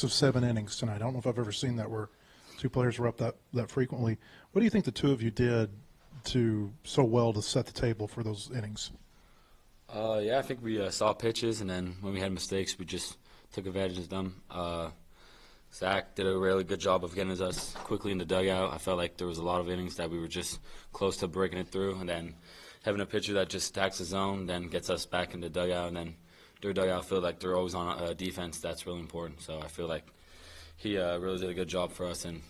of 7 innings tonight. I don't know if I've ever seen that where two players were up that frequently. What do you think the two of you did so well to set the table for those innings? Yeah, I think we saw pitches, and then when we had mistakes, we just took advantage of them. Zach did a really good job of getting us quickly in the dugout. I felt like there was a lot of innings that we were just close to breaking it through, and then having a pitcher that just attacks the zone, then gets us back in the dugout, and then their dugout, I feel like they're always on defense. That's really important. So I feel like he really did a good job for us, and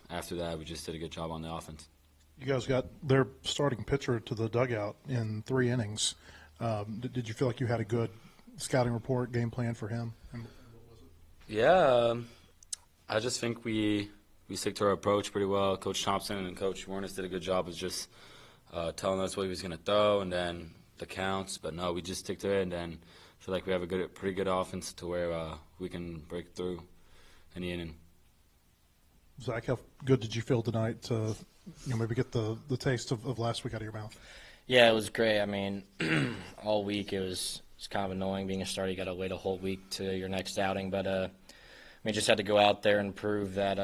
after that, we just did a good job on the offense. You guys got their starting pitcher to the dugout in 3 innings. Did you feel like you had a good scouting report, game plan for him? Yeah, I just think we stick to our approach pretty well. Coach Thompson and Coach Warnes did a good job of just telling us what he was going to throw and then the counts. But no, we just stick to it, and then feel like we have a pretty good offense to where we can break through any inning. Zach, how good did you feel tonight to maybe get the taste of last week out of your mouth? Yeah, it was great. I mean, all week it was kind of annoying being a starter. You got to wait a whole week to your next outing. But we just had to go out there and prove that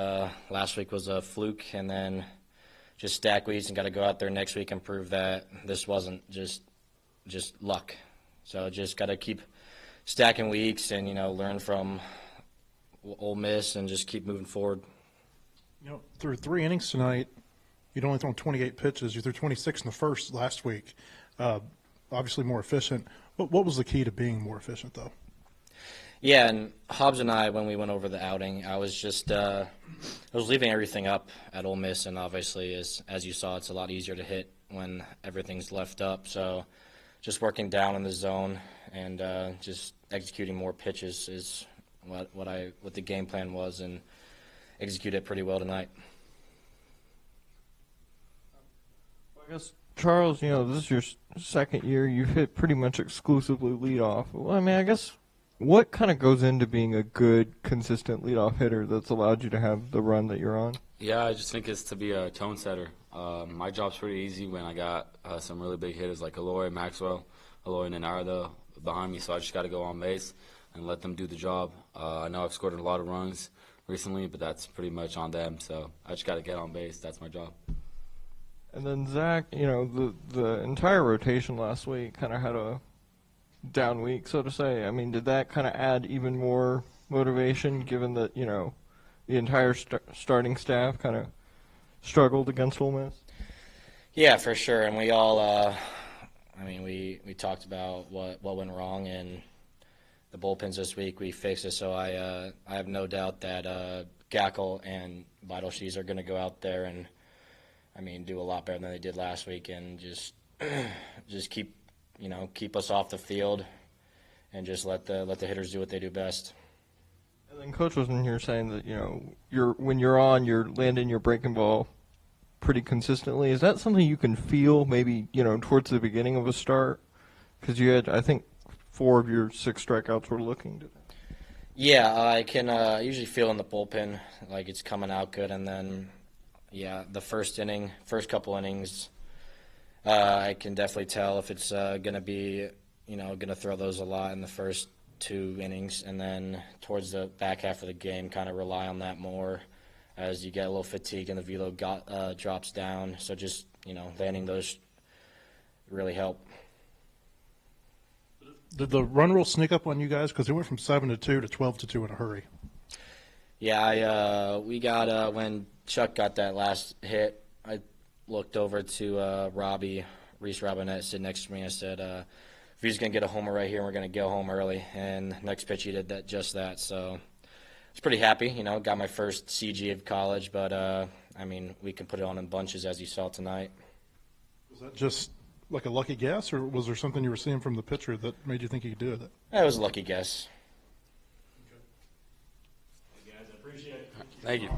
last week was a fluke, and then just stack weeks and got to go out there next week and prove that this wasn't just luck. So just got to keep stacking weeks and, learn from Ole Miss and just keep moving forward. Through 3 innings tonight, you'd only thrown 28 pitches. You threw 26 in the first last week. Obviously more efficient. What was the key to being more efficient, though? Yeah, and Hobbs and I, when we went over the outing, I was just I was leaving everything up at Ole Miss, and obviously, as you saw, it's a lot easier to hit when everything's left up. So just working down in the zone and just executing more pitches is what the game plan was, and executed it pretty well tonight. I guess, Charles, this is your second year. You've hit pretty much exclusively leadoff. Well, I mean, I guess what kind of goes into being a good, consistent leadoff hitter that's allowed you to have the run that you're on? Yeah, I just think it's to be a tone setter. My job's pretty easy when I got some really big hitters like Aloy, Maxwell, Aloy, and Narda behind me, so I just got to go on base and let them do the job. I know I've scored a lot of runs recently, but that's pretty much on them, so I just got to get on base. That's my job. And then Zach, the entire rotation last week kind of had a down week, so to say. I mean, did that kind of add even more motivation, given that the entire starting staff kind of struggled against Ole Miss? Yeah, for sure. And we all, we talked about what went wrong in the bullpens this week. We fixed it, so I have no doubt that Gackle and Vital-Shees are going to go out there and do a lot better than they did last week, and just keep us off the field, and just let the hitters do what they do best. And then Coach was in here saying that when you're on, you're landing your breaking ball pretty consistently. Is that something you can feel maybe towards the beginning of a start? Because you had, I think, 4 of your 6 strikeouts were looking to. Yeah, I can usually feel in the bullpen like it's coming out good, and then. Yeah, the first couple innings, I can definitely tell if it's going to be, going to throw those a lot in the first 2 innings, and then towards the back half of the game, kind of rely on that more as you get a little fatigued and the velo drops down. So just, landing those really help. Did the run rule sneak up on you guys? Because it went from 7-2 to 12-2 in a hurry. Yeah, we got when Chuck got that last hit, I looked over to Reese Robinette sitting next to me. I said, if he's going to get a homer right here, we're going to go home early. And next pitch, he did just that. So I was pretty happy. Got my first CG of college, but we can put it on in bunches as you saw tonight. Was that just like a lucky guess, or was there something you were seeing from the pitcher that made you think he could do it? It was a lucky guess. Thank you.